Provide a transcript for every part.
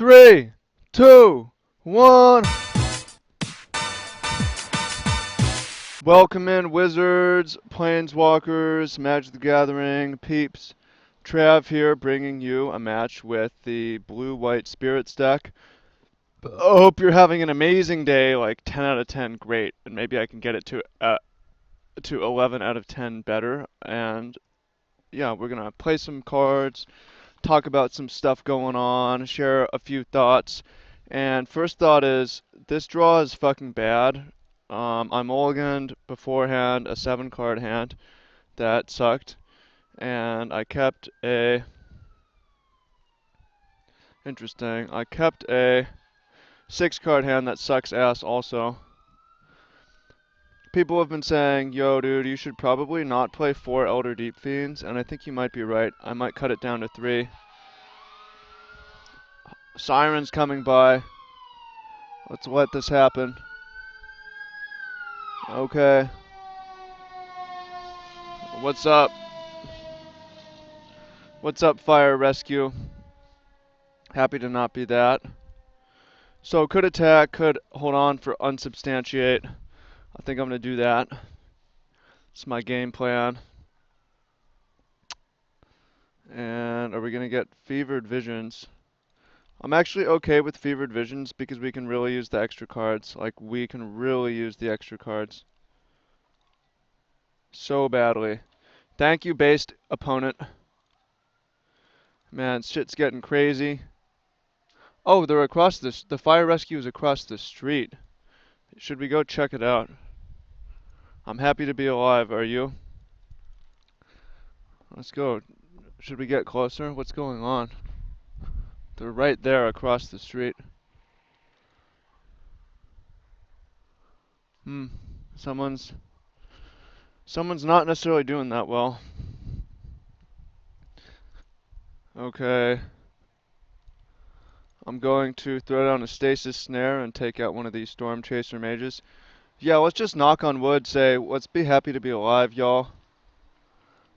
Three, two, one. Welcome in, Wizards, Planeswalkers, Magic the Gathering, peeps. Trav here, bringing you a match with the Blue-White Spirits deck. I hope you're having an amazing day, like 10 out of 10, great, and maybe I can get it to 11 out of 10 better. And yeah, we're gonna play some cards, talk about some stuff going on, share a few thoughts. And first thought is, this draw is fucking bad. I mulliganed beforehand a 7 card hand that sucked, and I kept a interesting. I kept a 6 card hand that sucks ass also. People have been saying, yo dude, you should probably not play 4 Elder Deep Fiends, and I think you might be right. I might cut it down to 3. Siren's coming by. Let's let this happen. Okay. What's up? What's up, Fire Rescue? Happy to not be that. So could attack, could hold on for unsubstantiate. I think I'm going to do that. It's my game plan. And are we going to get Fevered Visions? I'm actually okay with Fevered Visions because we can really use the extra cards. Like, we can really use the extra cards. So badly. Thank you, based opponent. Man, shit's getting crazy. Oh, they're across this. The fire rescue is across the street. Should we go check it out? I'm happy to be alive. Are you? Let's go. Should we get closer? What's going on? They're right there across the street. Hmm. Someone's not necessarily doing that well. Okay. I'm going to throw down a stasis snare and take out one of these storm chaser mages. Yeah, let's just knock on wood, say, let's be happy to be alive, y'all.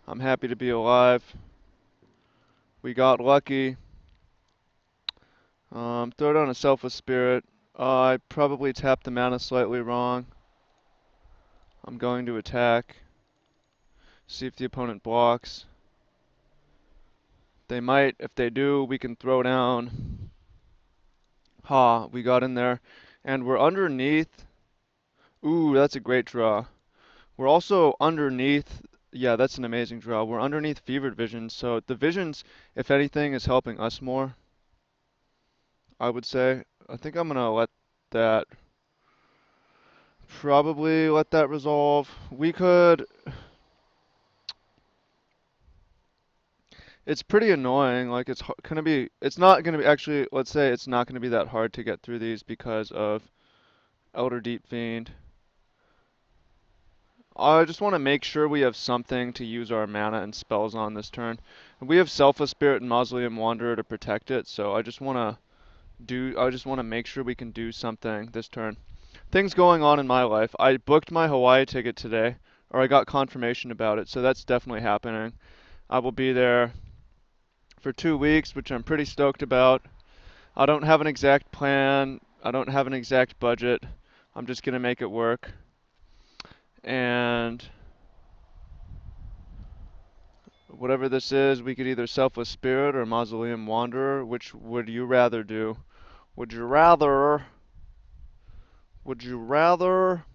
I'm happy to be alive. We got lucky. Throw down a Selfless Spirit. I probably tapped the mana slightly wrong. I'm going to attack. See if the opponent blocks. They might. If they do, we can throw down. Ha, we got in there. And we're underneath. Ooh, that's a great draw. We're also underneath. Yeah, that's an amazing draw. We're underneath Fevered Visions. So the Visions, if anything, is helping us more, I would say. I think I'm going to let that. Probably let that resolve. We could. It's pretty annoying. Like, it's gonna be. It's not gonna be. Actually, let's say it's not gonna be that hard to get through these because of Elder Deep Fiend. I just want to make sure we have something to use our mana and spells on this turn. And we have Selfless Spirit and Mausoleum Wanderer to protect it, so I just want to make sure we can do something this turn. Things going on in my life. I booked my Hawaii ticket today, or I got confirmation about it, so that's definitely happening. I will be there for 2 weeks, which I'm pretty stoked about. I don't have an exact plan. I don't have an exact budget. I'm just going to make it work. And whatever this is, we could either Selfless Spirit or Mausoleum Wanderer. Which would you rather do? Would you rather? Would you rather?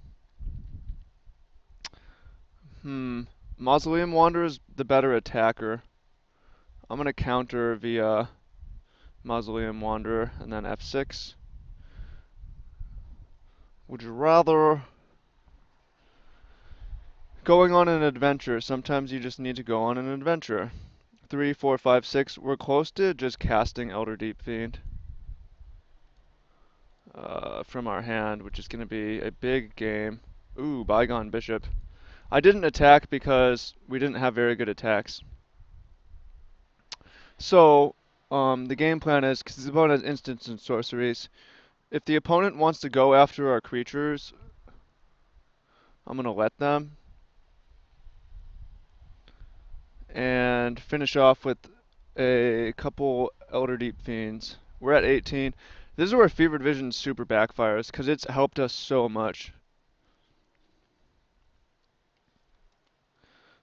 Mausoleum Wanderer is the better attacker. I'm going to counter via Mausoleum Wanderer and then F6. Would you rather? Going on an adventure. Sometimes you just need to go on an adventure. 3, 4, 5, 6. We're close to just casting Elder Deep Fiend from our hand, which is going to be a big game. Ooh, Bygone Bishop. I didn't attack because we didn't have very good attacks. So, the game plan is, because the opponent has instants and sorceries, if the opponent wants to go after our creatures, I'm going to let them. And finish off with a couple Elder Deep Fiends. We're at 18. This is where Fevered Vision super backfires because it's helped us so much.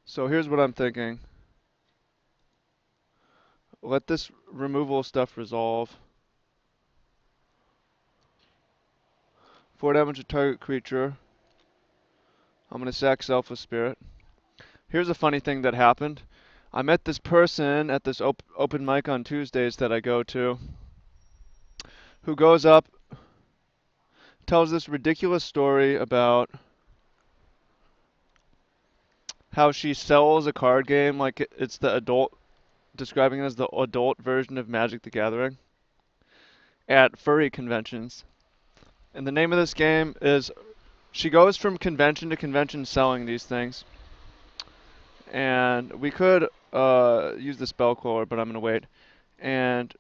So here's what I'm thinking. Let this removal stuff resolve. 4 damage to target creature. I'm going to sack Selfless Spirit. Here's a funny thing that happened. I met this person at this open mic on Tuesdays that I go to, who goes up, tells this ridiculous story about how she sells a card game like it's the adult, describing it as the adult version of Magic the Gathering at furry conventions. And the name of this game is, she goes from convention to convention selling these things. And we could use the spell queller, but I'm gonna wait. And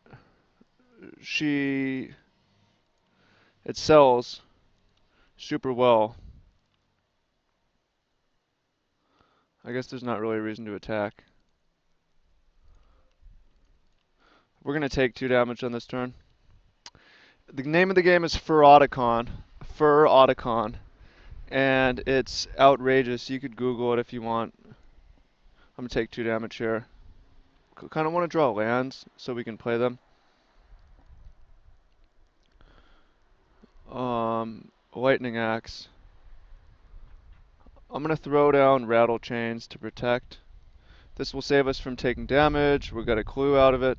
it sells super well. I guess there's not really a reason to attack. We're gonna take 2 damage on this turn. The name of the game is Fur Otacon, and it's outrageous. You could Google it if you want. I'm gonna take 2 damage here. Kind of want to draw lands so we can play them. Lightning Axe. I'm gonna throw down Rattle Chains to protect. This will save us from taking damage. We got a clue out of it,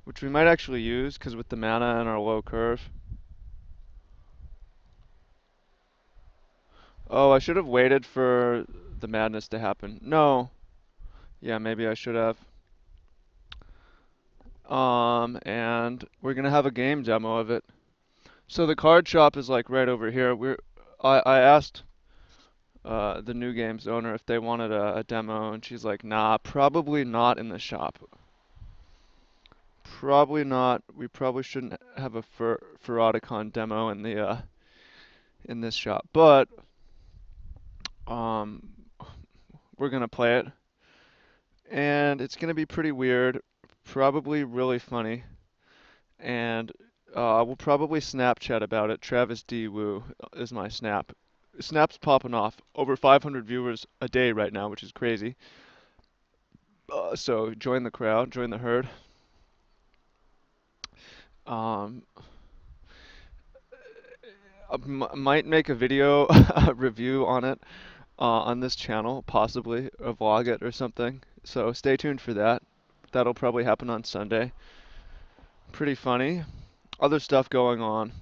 which we might actually use because with the mana and our low curve. Oh, I should have waited for the madness to happen. No. Yeah, maybe I should have. And we're gonna have a game demo of it. So the card shop is like right over here. I asked the new games owner if they wanted a demo, and she's like, nah, probably not in the shop. Probably not. We probably shouldn't have a Fur-Otacon demo in this shop, but um, we're gonna play it, and it's gonna be pretty weird, probably really funny, and we'll probably Snapchat about it. Travis D. Wu is my Snap. Snap's popping off. Over 500 viewers a day right now, which is crazy. So join the crowd, join the herd. Um, I might make a video review on it on this channel, possibly, or vlog it or something. So stay tuned for that. That'll probably happen on Sunday. Pretty funny. Other stuff going on.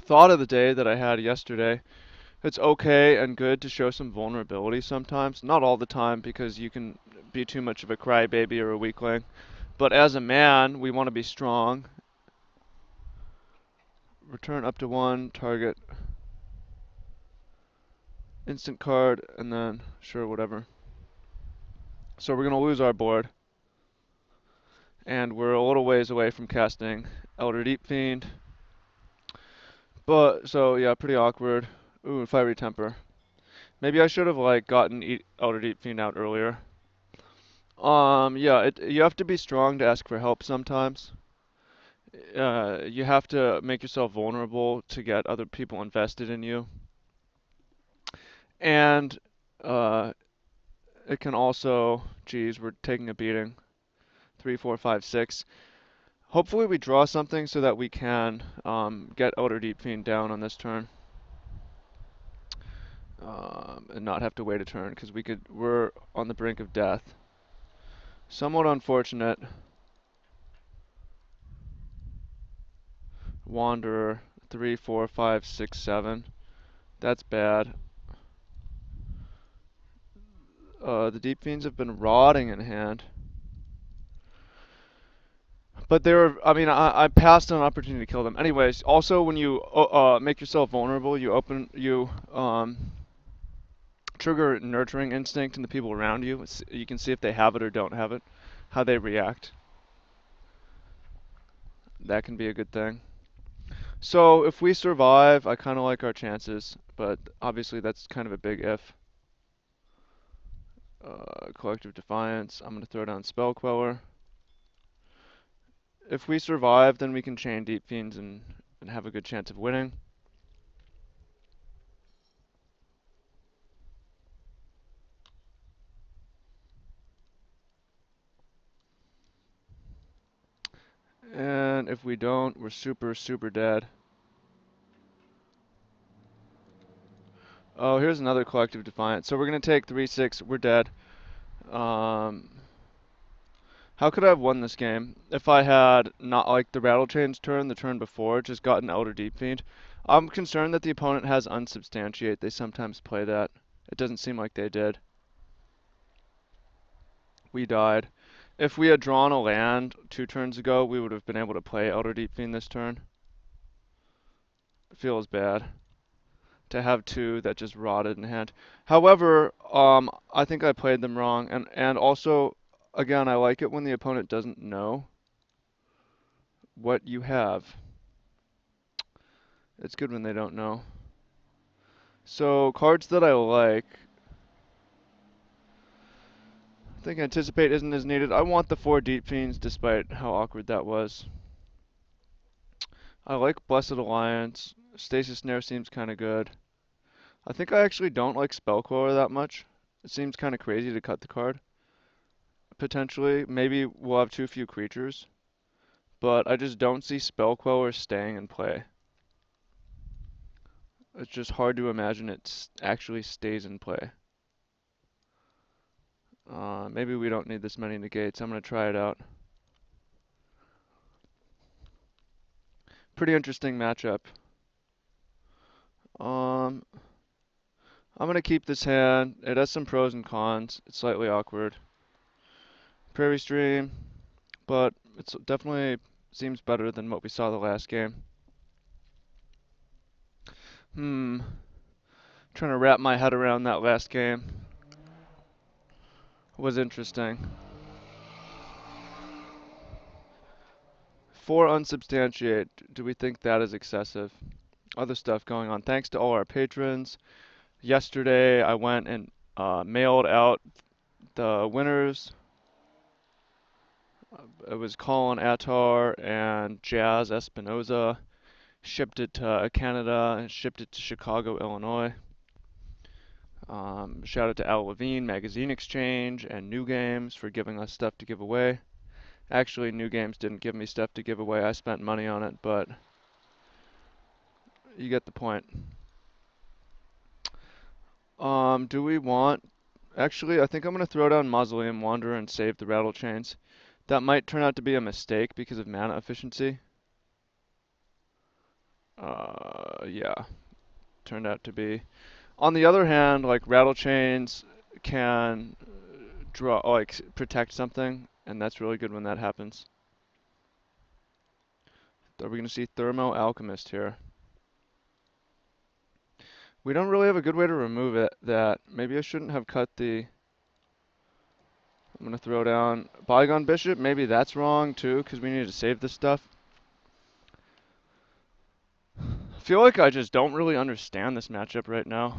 Thought of the day that I had yesterday. It's okay and good to show some vulnerability sometimes. Not all the time because you can be too much of a crybaby or a weakling. But as a man, we want to be strong. Return up to 1, target instant card, and then sure, whatever. So we're going to lose our board. And we're a little ways away from casting Elder Deep Fiend. But, so yeah, pretty awkward. Ooh, Fiery Temper. Maybe I should have like gotten Elder Deep Fiend out earlier. Yeah, you have to be strong to ask for help sometimes. You have to make yourself vulnerable to get other people invested in you. And it can also, geez, we're taking a beating. 3, 4, 5, 6. Hopefully we draw something so that we can get Elder Deep Fiend down on this turn. And not have to wait a turn because we're on the brink of death. Somewhat unfortunate. Wanderer, 3, 4, 5, 6, 7. That's bad. The Deep Fiends have been rotting in hand. But I mean, I passed an opportunity to kill them. Anyways, also when you make yourself vulnerable, you trigger nurturing instinct in the people around you. You can see if they have it or don't have it, how they react. That can be a good thing. So if we survive, I kind of like our chances, but obviously that's kind of a big if. Collective Defiance. I'm going to throw down Spell Queller. If we survive, then we can chain Deep Fiends and have a good chance of winning. And if we don't, we're super, super dead. Oh, here's another Collective Defiant. So we're gonna take 3-6. We're dead. Um, how could I have won this game if I had not like the Rattle Chain's turn, the turn before, just got an Elder Deep Fiend? I'm concerned that the opponent has Unsubstantiate. They sometimes play that. It doesn't seem like they did. We died. If we had drawn a land 2 turns ago, we would have been able to play Elder Deep Fiend this turn. It feels bad to have 2 that just rotted in hand. However, I think I played them wrong, and also, again, I like it when the opponent doesn't know what you have. It's good when they don't know. So cards that I like, I think Anticipate isn't as needed. I want the 4 Deep Fiends despite how awkward that was. I like Blessed Alliance. Stasis Snare seems kind of good. I think I actually don't like Spellqueller that much. It seems kind of crazy to cut the card. Potentially, maybe we'll have too few creatures, but I just don't see Spellqueller staying in play. It's just hard to imagine it actually stays in play. Maybe we don't need this many negates. I'm going to try it out. Pretty interesting matchup. I'm going to keep this hand. It has some pros and cons. It's slightly awkward. Prairie Stream, but it definitely seems better than what we saw the last game. Trying to wrap my head around that last game. Was interesting. 4 Unsubstantiate. Do we think that is excessive? Other stuff going on. Thanks to all our patrons. Yesterday, I went and mailed out the winners. It was Colin Attar and Jazz Espinoza. Shipped it to Canada and shipped it to Chicago, Illinois. Shout out to Al Levine, Magazine Exchange, and New Games for giving us stuff to give away. Actually, New Games didn't give me stuff to give away. I spent money on it, but you get the point. Do we want... Actually, I think I'm going to throw down Mausoleum Wanderer and save the Rattle Chains. That might turn out to be a mistake because of mana efficiency. Yeah, turned out to be. On the other hand, like Rattle Chains can draw, like protect something, and that's really good when that happens. Are we going to see Thermo Alchemist here? We don't really have a good way to remove it. That maybe I shouldn't have cut the... I'm going to throw down Bygone Bishop. Maybe that's wrong too, because we need to save this stuff. I feel like I just don't really understand this matchup right now.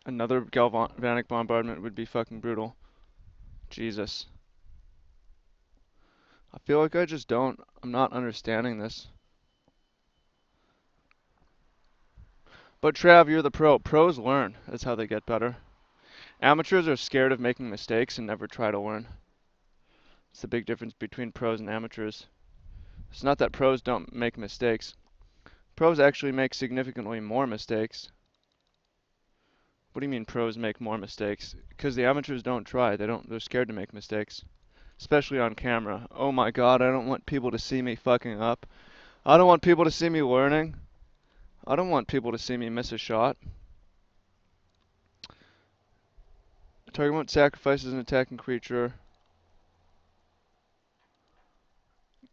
Another Galvanic Bombardment would be fucking brutal. Jesus. I feel like I just don't... I'm not understanding this. But Trav, you're the pro. Pros learn. That's how they get better. Amateurs are scared of making mistakes and never try to learn. It's the big difference between pros and amateurs. It's not that pros don't make mistakes. Pros actually make significantly more mistakes. What do you mean pros make more mistakes? Because the amateurs don't try. They're scared to make mistakes. Especially on camera. Oh my god, I don't want people to see me fucking up. I don't want people to see me learning. I don't want people to see me miss a shot. Target won't sacrifices an attacking creature.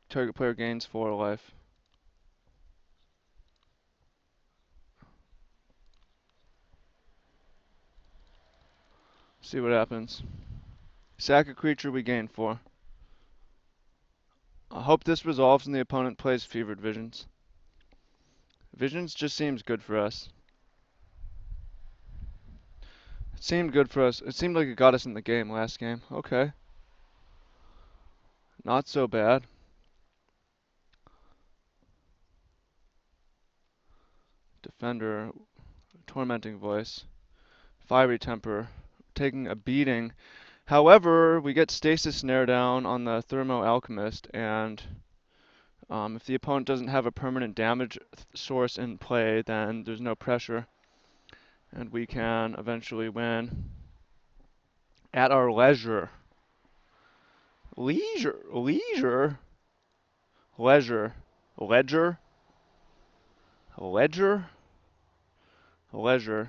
Target player gains 4 life. See what happens. Sack a creature, we gain 4. I hope this resolves and the opponent plays Fevered Visions. Visions just seems good for us. It seemed good for us. It seemed like it got us in the game last game. Okay. Not so bad. Defender, tormenting voice, fiery temper, taking a beating. However, we get stasis snare down on the Thermo Alchemist, and if the opponent doesn't have a permanent damage source in play, then there's no pressure, and we can eventually win at our leisure. Leisure? Leisure? Leisure. Ledger? Ledger? Leisure.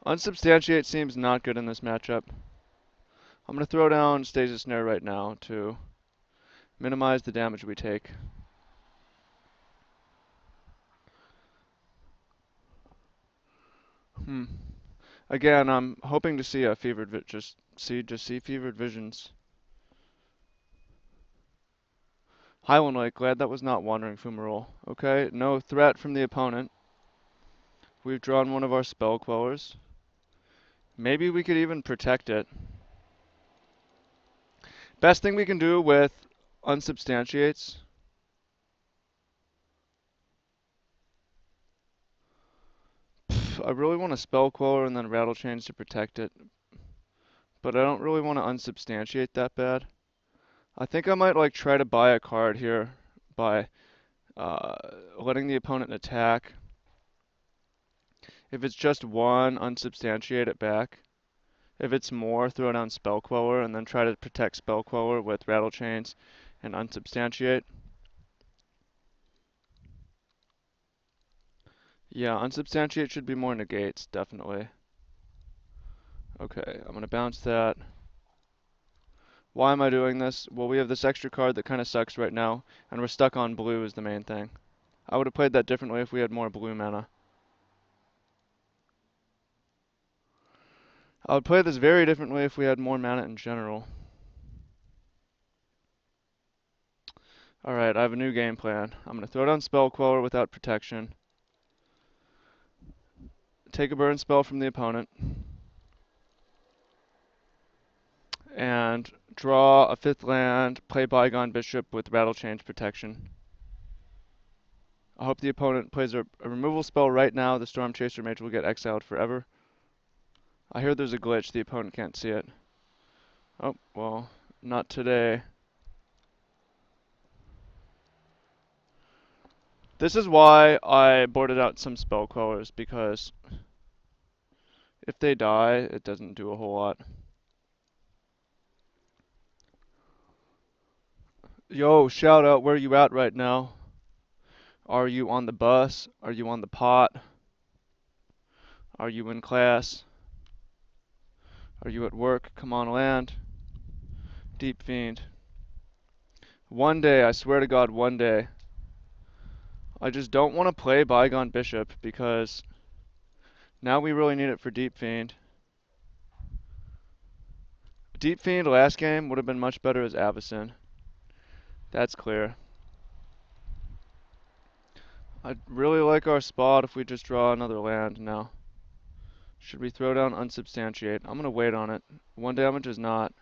Unsubstantiate seems not good in this matchup. I'm going to throw down Stasis Snare right now to minimize the damage we take. Again, I'm hoping to see a fevered just see fevered visions. Highland Lake, glad that was not Wandering Fumarole. Okay, no threat from the opponent. We've drawn one of our spell quellers. Maybe we could even protect it. Best thing we can do with unsubstantiates. I really want a spell queller and then rattle chains to protect it, but I don't really want to unsubstantiate that bad. I think I might like try to buy a card here by letting the opponent attack. If it's just one, unsubstantiate it back. If it's more, throw down Spell Queller and then try to protect Spell Queller with Rattle Chains and unsubstantiate. Yeah, unsubstantiate should be more negates, definitely. Okay, I'm gonna bounce that. Why am I doing this? Well, we have this extra card that kind of sucks right now, and we're stuck on blue is the main thing. I would have played that differently if we had more blue mana. I would play this very differently if we had more mana in general. Alright, I have a new game plan. I'm going to throw down Spell Queller without protection. Take a burn spell from the opponent. And draw a 5th land, play Bygone Bishop with Rattle Change protection. I hope the opponent plays a removal spell right now. The Storm Chaser Mage will get exiled forever. I hear there's a glitch. The opponent can't see it. Oh, well, not today. This is why I boarded out some Spell Quellers, because if they die, it doesn't do a whole lot. Yo, shout out, where you at right now? Are you on the bus? Are you on the pot? Are you in class? Are you at work? Come on, land. Deep Fiend. One day, I swear to God, one day. I just don't want to play Bygone Bishop because now we really need it for Deep Fiend. Deep Fiend last game would have been much better as Avacyn. That's clear. I'd really like our spot if we just draw another land now. Should we throw down Unsubstantiate? I'm gonna wait on it. One damage is not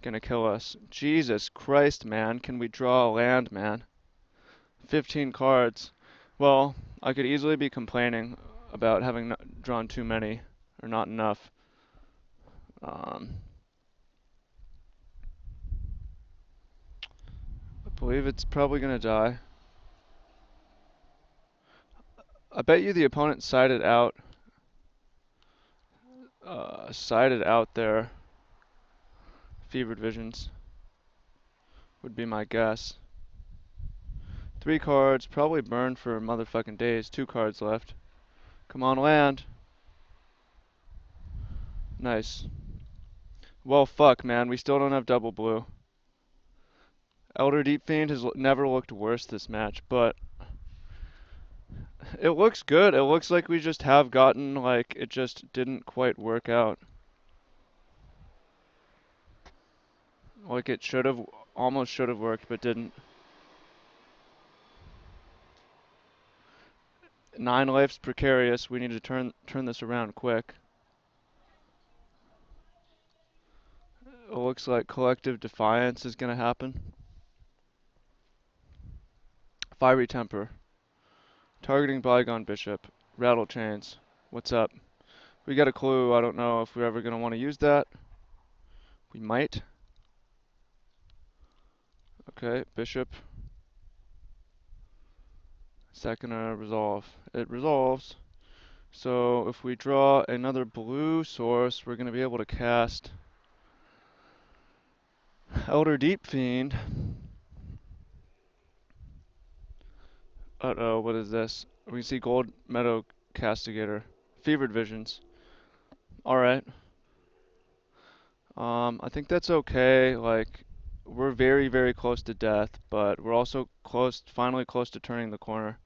gonna kill us. Jesus Christ, man. Can we draw a land, man? 15 cards. Well, I could easily be complaining about having drawn too many or not enough. I believe it's probably gonna die. I bet you the opponent sided out their Fevered Visions, would be my guess. 3 cards, probably burn for motherfucking days. 2 cards left. Come on, land. Nice. Well, fuck, man. We still don't have double blue. Elder Deep Fiend has never looked worse this match, but it looks good. It looks like we just have gotten, like, it just didn't quite work out. Like it should have, almost should have worked, but didn't. 9 lives precarious. We need to turn this around quick. it looks like Collective Defiance is gonna happen. Fiery Temper. Targeting Bygone Bishop. Rattle Chains. What's up? We got a clue. I don't know if we're ever gonna want to use that. We might. Okay, Bishop. Second resolve. It resolves. So if we draw another blue source, we're going to be able to cast Elder Deep Fiend. Uh-oh, what is this? We can see Gold Meadow Castigator. Fevered Visions. Alright. I think that's okay. Like, we're very, very close to death, but we're also finally close to turning the corner.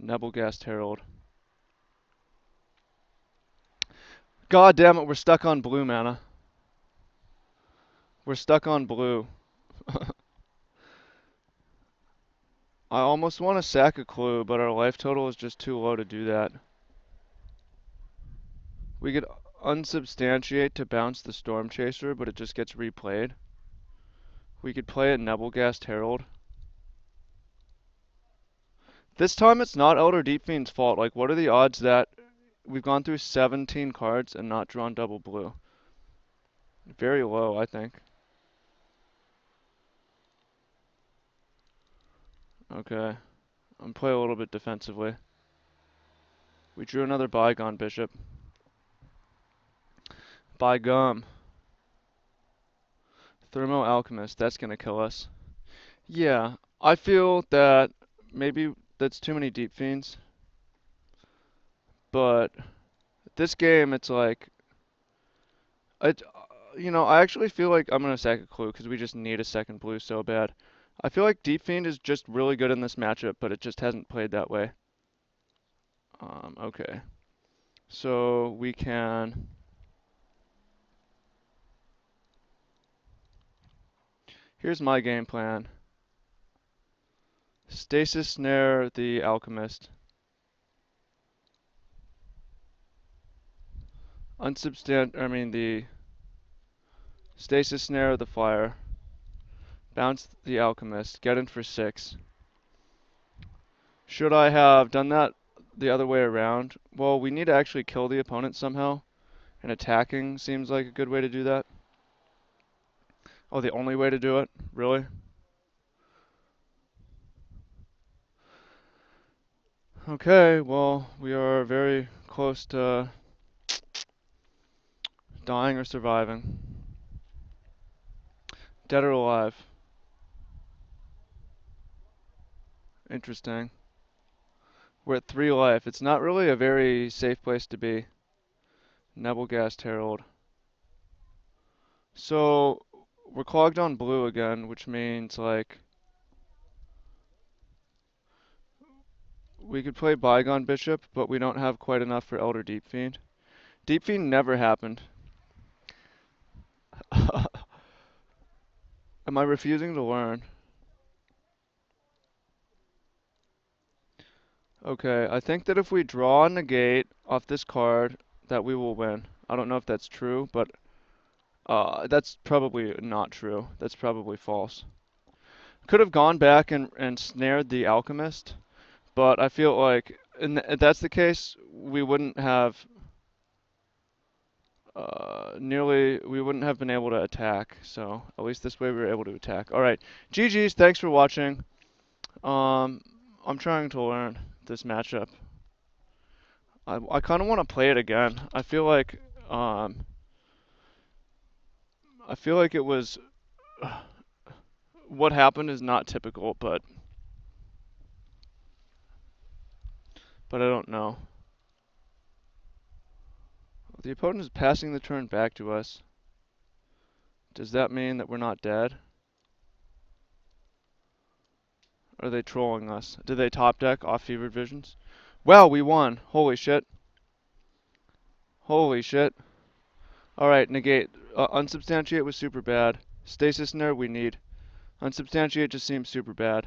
Nebelgast Herald. God damn it, we're stuck on blue mana. We're stuck on blue. I almost want to sack a clue, but our life total is just too low to do that. We could unsubstantiate to bounce the Storm Chaser, but it just gets replayed. We could play a Nebelgast Herald. This time it's not Elder Deep Fiend's fault. Like, what are the odds that we've gone through 17 cards and not drawn double blue? Very low, I think. Okay. I'm playing a little bit defensively. We drew another Bygone Bishop. By gum. Thermo Alchemist, that's gonna kill us. Yeah, I feel that maybe that's too many Deep Fiends. But this game, it's like, it, I actually feel like I'm gonna sack a clue because we just need a second blue so bad. I feel like Deep Fiend is just really good in this matchup, but it just hasn't played that way. Okay. So we can. Here's my game plan. Stasis Snare the Alchemist. The Stasis Snare the Flyer. Bounce the Alchemist. Get in for 6. Should I have done that the other way around? Well, we need to actually kill the opponent somehow. And attacking seems like a good way to do that. Oh, the only way to do it? Really? Okay, well, we are very close to dying or surviving. Dead or alive. Interesting. We're at 3 life. It's not really a very safe place to be. Nebelgast Herald. So, we're clogged on blue again, which means, like, we could play Bygone Bishop, but we don't have quite enough for Elder Deep Fiend. Deep Fiend never happened. Am I refusing to learn? Okay, I think that if we draw a negate off this card, that we will win. I don't know if that's true, but that's probably not true. That's probably false. Could have gone back and snared the Alchemist, but I feel like if that's the case, we wouldn't have we wouldn't have been able to attack. So at least this way we were able to attack. All right, GG's. Thanks for watching. I'm trying to learn this matchup. I kind of want to play it again. I feel like it was what happened is not typical, but I don't know. The opponent is passing the turn back to us. Does that mean that we're not dead? Or are they trolling us? Did they top deck off Fevered Visions? Wow, we won. Holy shit. Holy shit. Alright, negate. Unsubstantiate was super bad. Stasis Snare we need. Unsubstantiate just seems super bad.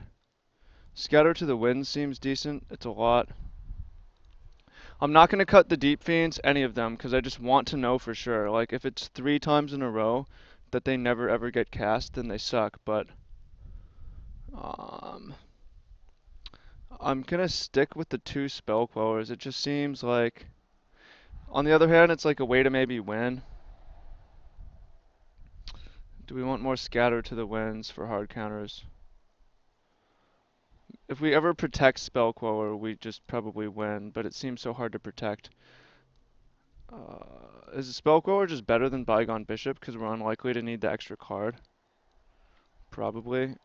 Scatter to the Wind seems decent. It's a lot. I'm not going to cut the Deep Fiends, any of them, because I just want to know for sure. Like, if it's 3 times in a row that they never ever get cast, then they suck. But um, I'm going to stick with the 2 Spellquellers. It just seems like, on the other hand, it's like a way to maybe win. Do we want more scatter to the winds for hard counters? If we ever protect Spellqueller, we just probably win, but it seems so hard to protect. Is the Spellqueller just better than Bygone Bishop because we're unlikely to need the extra card? Probably.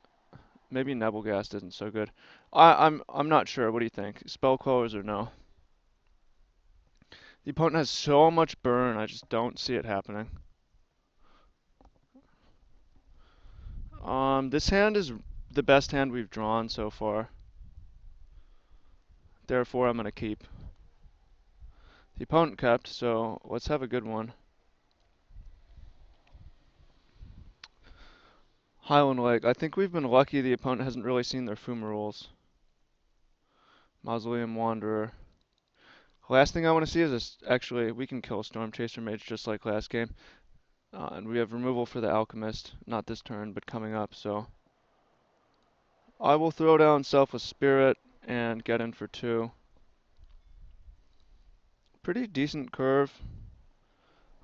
Maybe Nebelgast isn't so good. I'm not sure. What do you think? Spellquellers or no? The opponent has so much burn, I just don't see it happening. This hand is the best hand we've drawn so far. Therefore, I'm gonna keep. The opponent kept, so let's have a good one. Highland Lake. I think we've been lucky the opponent hasn't really seen their fumaroles. Mausoleum Wanderer. Last thing I want to see is this. Actually, we can kill Storm Chaser Mage just like last game. And we have removal for the Alchemist. Not this turn, but coming up, so. I will throw down Selfless Spirit and get in for 2. Pretty decent curve.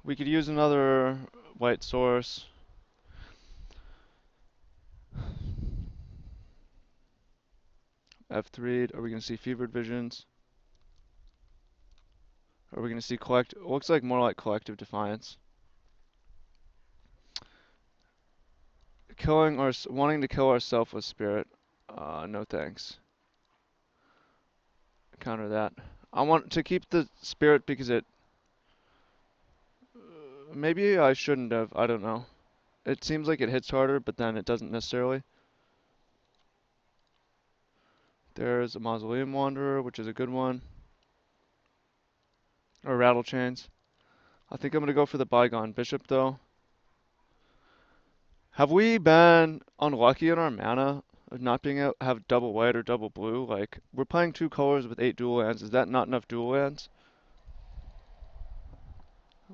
We could use another white source. F3. Are we going to see Fevered Visions? Are we going to see Collect? It looks like more like Collective Defiance. Wanting to kill our Selfless Spirit. No thanks. Counter that. I want to keep the Spirit because it. Maybe I shouldn't have. I don't know. It seems like it hits harder, but then it doesn't necessarily. There's a Mausoleum Wanderer, which is a good one. Or Rattle Chains. I think I'm going to go for the Bygone Bishop, though. Have we been unlucky in our mana of not being able to have double white or double blue? Like, we're playing 2 colors with 8 dual lands. Is that not enough dual lands?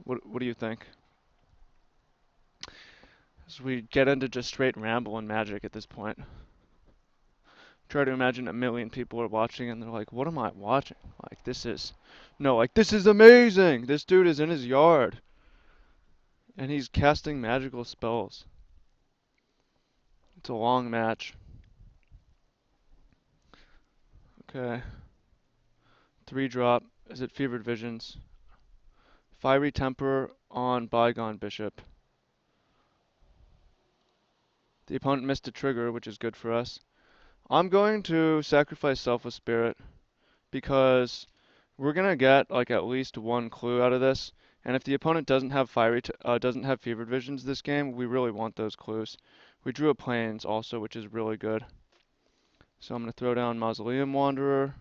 What do you think? As we get into just straight ramble and magic at this point. Try to imagine a million people are watching and they're like, what am I watching? Like, this is. No, like, this is amazing! This dude is in his yard. And he's casting magical spells. It's a long match. Okay. 3-drop. Is it Fevered Visions? Fiery Temper on Bygone Bishop. The opponent missed a trigger, which is good for us. I'm going to sacrifice Selfless Spirit because we're gonna get like at least 1 clue out of this. And if the opponent doesn't have doesn't have Fevered Visions this game, we really want those clues. We drew a Plains also, which is really good. So I'm gonna throw down Mausoleum Wanderer,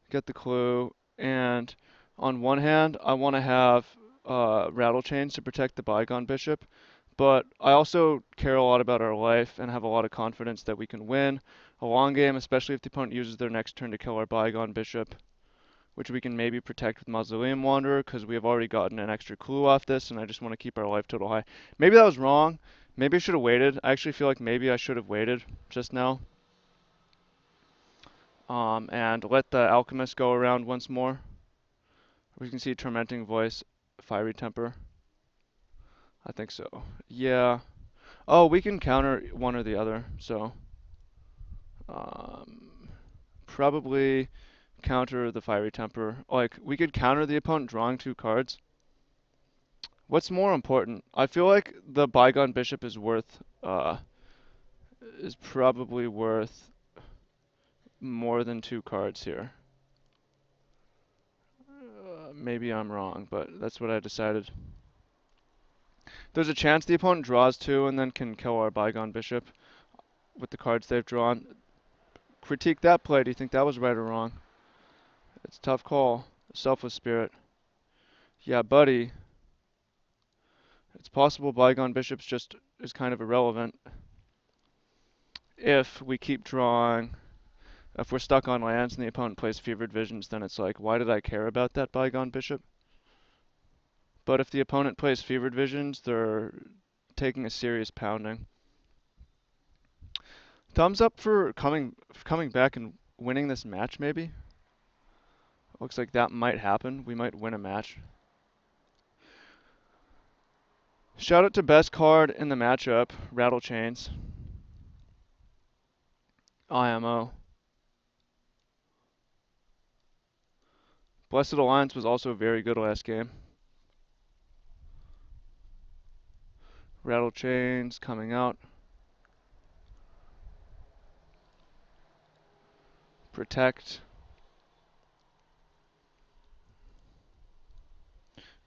get the clue, and on one hand, I want to have Rattle Chains to protect the Bygone Bishop, but I also care a lot about our life and have a lot of confidence that we can win a long game, especially if the opponent uses their next turn to kill our Bygone Bishop, which we can maybe protect with Mausoleum Wanderer because we have already gotten an extra clue off this, and I just want to keep our life total high. Maybe that was wrong. Maybe I should have waited. I actually feel like maybe I should have waited just now. And let the Alchemist go around once more. We can see Tormenting Voice, Fiery Temper. I think so. Yeah. Oh, we can counter one or the other, so um, probably counter the Fiery Temper. Like, we could counter the opponent drawing 2 cards. What's more important? I feel like the Bygone Bishop is probably worth more than 2 cards here. Maybe I'm wrong, but that's what I decided. There's a chance the opponent draws 2 and then can kill our Bygone Bishop with the cards they've drawn. Critique that play. Do you think that was right or wrong? It's a tough call. Selfless Spirit. Yeah, buddy. It's possible Bygone Bishops just is kind of irrelevant if we keep drawing If we're stuck on lands and the opponent plays Fevered Visions, then it's like, why did I care about that Bygone Bishop? But if the opponent plays Fevered Visions, they're taking a serious pounding. Thumbs up for coming back and winning this match, maybe? Looks like that might happen. We might win a match. Shout out to best card in the matchup, Rattle Chains. IMO. Blessed Alliance was also very good last game. Rattle Chains coming out. Protect.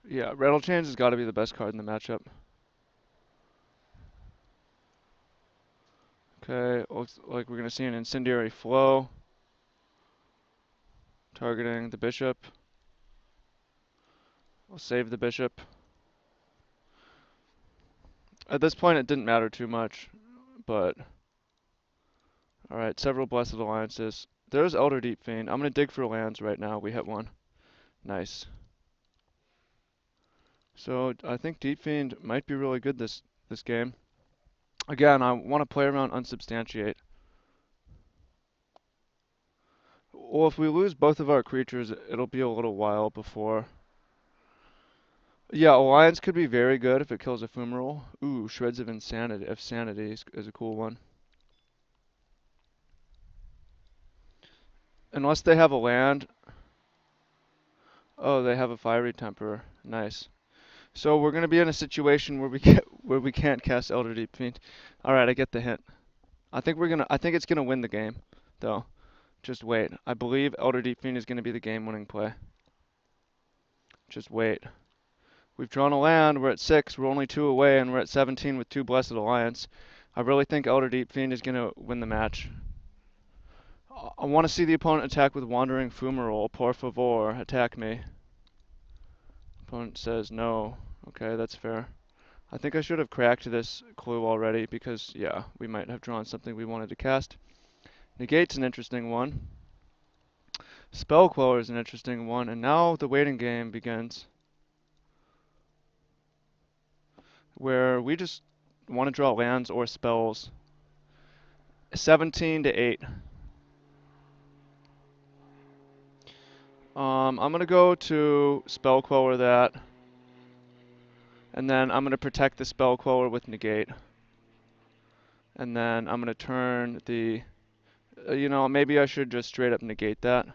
Yeah, Rattle Chains has got to be the best card in the matchup. Okay, looks like we're going to see an Incendiary Flow. Targeting the bishop. We'll save the bishop. At this point, it didn't matter too much, but... Alright, several Blessed Alliances. There's Elder Deep Fiend. I'm going to dig for lands right now. We hit one. Nice. So, I think Deep Fiend might be really good this game. Again, I want to play around Unsubstantiate. Well, if we lose both of our creatures, it'll be a little while before... Yeah, Alliance could be very good if it kills Ephemeral. Ooh, Shreds of Insanity. Sanity is a cool one. Unless they have a land. Oh, they have a Fiery Temper. Nice. So we're gonna be in a situation where we can't cast Elder Deep Fiend. All right, I get the hint. I think it's gonna win the game, though. Just wait. I believe Elder Deep Fiend is gonna be the game-winning play. Just wait. We've drawn a land. We're at 6. We're only 2 away, and we're at 17 with 2 Blessed Alliance. I really think Elder Deep Fiend is gonna win the match. I want to see the opponent attack with Wandering Fumarole. Por favor, attack me. Opponent says no. Okay, that's fair. I think I should have cracked this clue already because, yeah, we might have drawn something we wanted to cast. Negate's an interesting one. Spell Queller is an interesting one, and now the waiting game begins. Where we just want to draw lands or spells. 17 to 8. I'm going to go to Spell Queller that. And then I'm going to protect the Spell Queller with Negate. And then I'm going to turn the... you know, maybe I should just straight up negate that.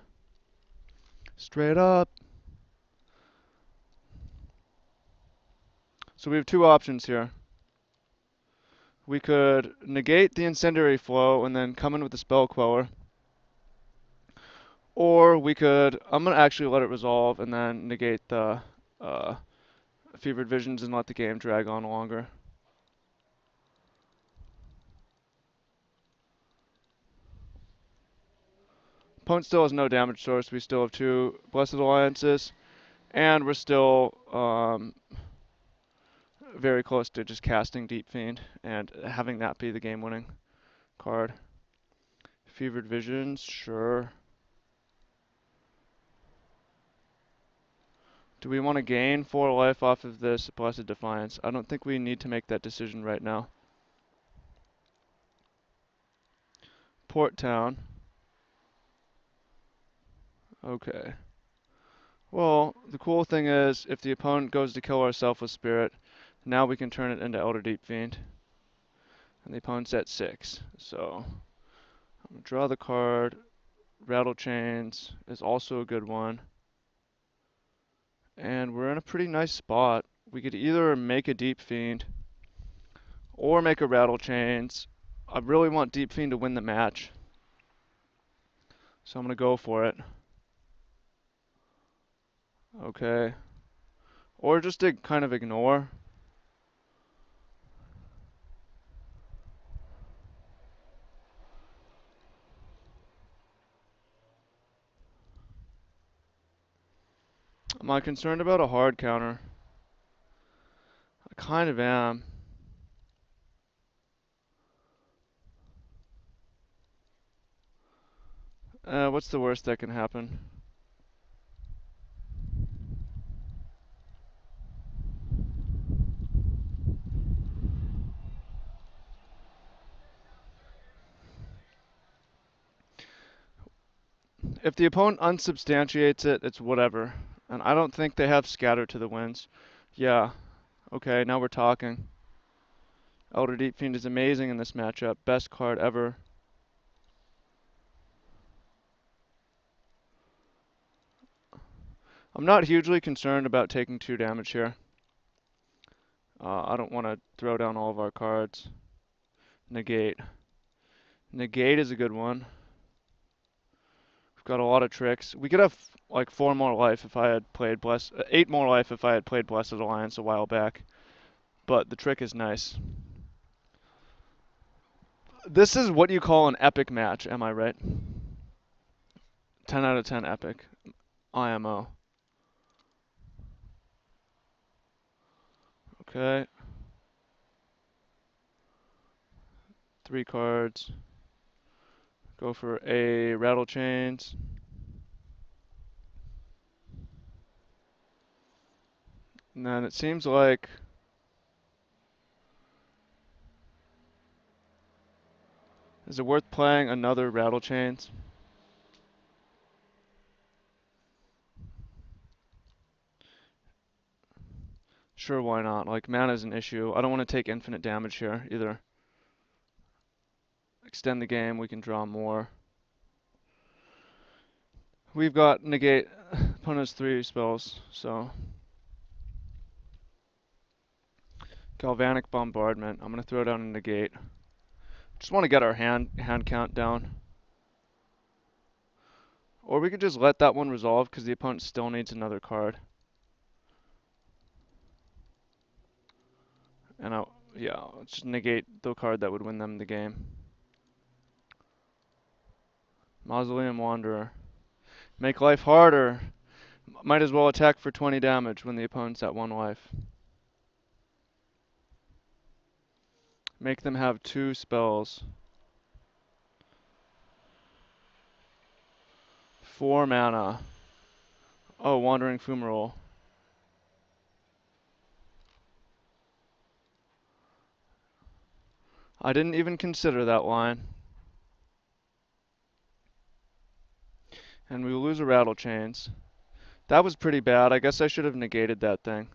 Straight up. So we have 2 options here. We could negate the Incendiary Flow and then come in with the Spell Queller. Or we could... I'm going to actually let it resolve and then negate the Fevered Visions and let the game drag on longer. Opponent still has no damage source. We still have 2 Blessed Alliances. And we're still very close to just casting Deep Fiend and having that be the game-winning card. Fevered Visions, sure. Do we want to gain 4 life off of this Blessed Defiance? I don't think we need to make that decision right now. Port Town. Okay. Well, the cool thing is, if the opponent goes to kill our Selfless Spirit, now we can turn it into Elder Deep Fiend. And the opponent's at 6. So, I'm going to draw the card. Rattle Chains is also a good one. And we're in a pretty nice spot. We could either make a Deep Fiend or make a Rattle Chains. I really want Deep Fiend to win the match. So I'm going to go for it. Okay. Or just to kind of ignore. Am I concerned about a hard counter? I kind of am. What's the worst that can happen? If the opponent unsubstantiates it, it's whatever. And I don't think they have scatter to the winds. Yeah, okay, now we're talking. Elder Deep Fiend is amazing in this matchup. Best card ever. I'm not hugely concerned about taking 2 damage here. I don't want to throw down all of our cards. Negate. Negate is a good one. We've got a lot of tricks. We could have like 4 more life if I had played 8 more life if I had played Blessed Alliance a while back. But the trick is nice. This is what you call an epic match, am I right? 10 out of 10 epic. IMO. Okay. 3 cards. Go for a Rattle Chains. And then it seems like is it worth playing another Rattle Chains? Sure, why not? Like, mana's an issue. I don't want to take infinite damage here either. Extend the game, we can draw more. We've got negate. Opponent has 3 spells, so. Galvanic Bombardment. I'm going to throw down a negate. Just want to get our hand count down. Or we could just let that one resolve because the opponent still needs another card. And yeah, let's just negate the card that would win them the game. Mausoleum Wanderer. Make life harder. Might as well attack for 20 damage when the opponent's at 1 life. Make them have 2 spells. 4 mana. Oh, Wandering Fumarole. I didn't even consider that line. And we lose a Rattle Chains. That was pretty bad. I guess I should have negated that thing.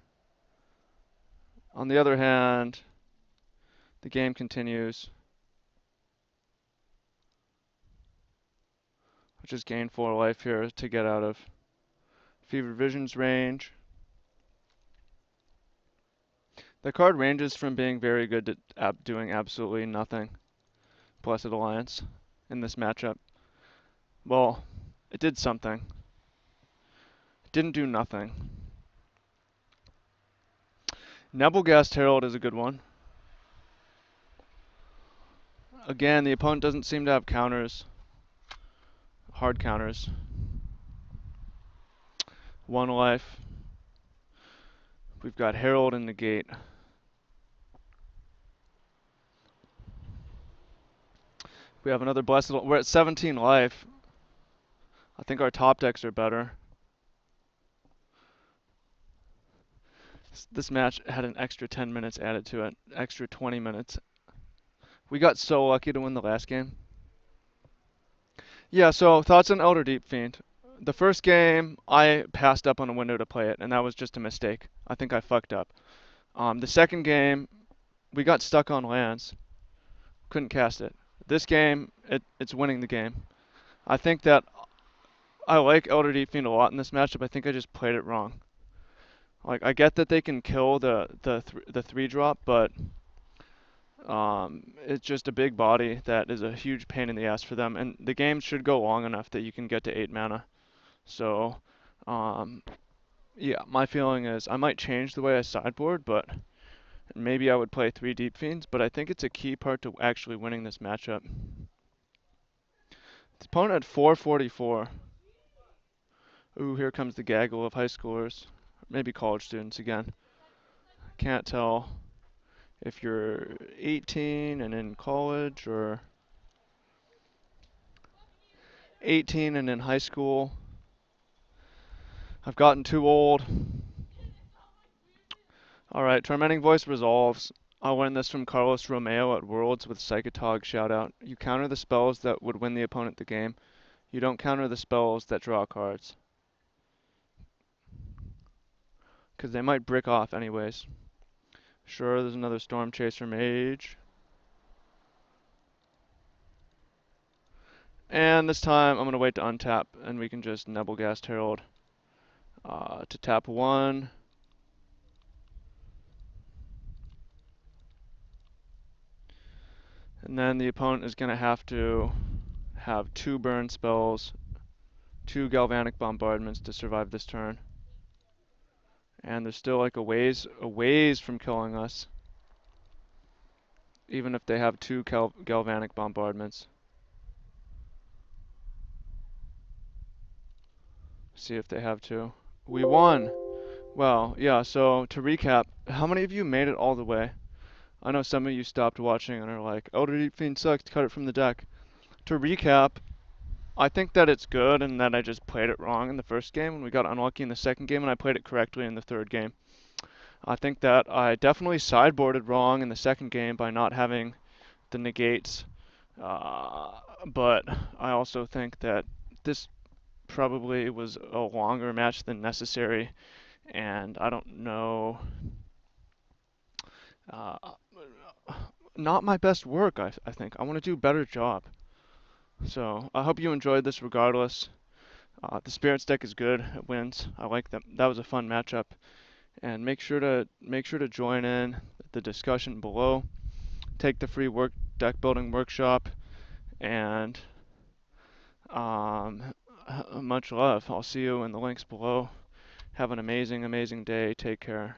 On the other hand, the game continues. I'll just gain 4 life here to get out of Fevered Vision's range. The card ranges from being very good to doing absolutely nothing. Blessed Alliance in this matchup. Well, it did something. It didn't do nothing. Nebelgast Herald is a good one. Again, the opponent doesn't seem to have counters. Hard counters. 1 life. We've got Herald and Negate. We have another Blessed. We're at 17 life. I think our top decks are better. This match had an extra 10 minutes added to it. Extra 20 minutes. We got so lucky to win the last game. Yeah, so thoughts on Elder Deep Fiend. The first game, I passed up on a window to play it, and that was just a mistake. I think I fucked up. The second game, we got stuck on lands. Couldn't cast it. This game, it's winning the game. I think that I like Elder Deep Fiend a lot in this matchup. I think I just played it wrong. Like, I get that they can kill the 3-drop, but it's just a big body that is a huge pain in the ass for them, and the game should go long enough that you can get to 8 mana. So, yeah, my feeling is I might change the way I sideboard, but maybe I would play 3 Deep Fiends, but I think it's a key part to actually winning this matchup. The opponent at 444. Ooh, here comes the gaggle of high schoolers. Maybe college students again. Can't tell if you're 18 and in college or 18 and in high school. I've gotten too old. Alright, Tormenting Voice resolves. I learned this from Carlos Romeo at Worlds with Psychotog shoutout. You counter the spells that would win the opponent the game. You don't counter the spells that draw cards. Because they might brick off anyways. Sure, there's another Storm Chaser Mage. And this time I'm going to wait to untap and we can just Nebelgast Herald to tap 1. And then the opponent is going to have 2 burn spells, 2 Galvanic Bombardments to survive this turn. And they're still like a ways from killing us, even if they have 2 Galvanic Bombardments. See if they have 2. We won! Well, yeah, so to recap, how many of you made it all the way? I know some of you stopped watching and are like, Elder Deep Fiend sucks, cut it from the deck. To recap, I think that it's good and that I just played it wrong in the first game and we got unlucky in the second game and I played it correctly in the third game. I think that I definitely sideboarded wrong in the second game by not having the negates, but I also think that this probably was a longer match than necessary, and I don't know. Uh, Not my best work, I think. I want to do a better job. So I hope you enjoyed this regardless. The Spirits deck is good. It wins. I like them. That was a fun matchup. And make sure to join in the discussion below. Take the free deck building workshop, and much love. I'll see you in the links below. Have an amazing, amazing day. Take care.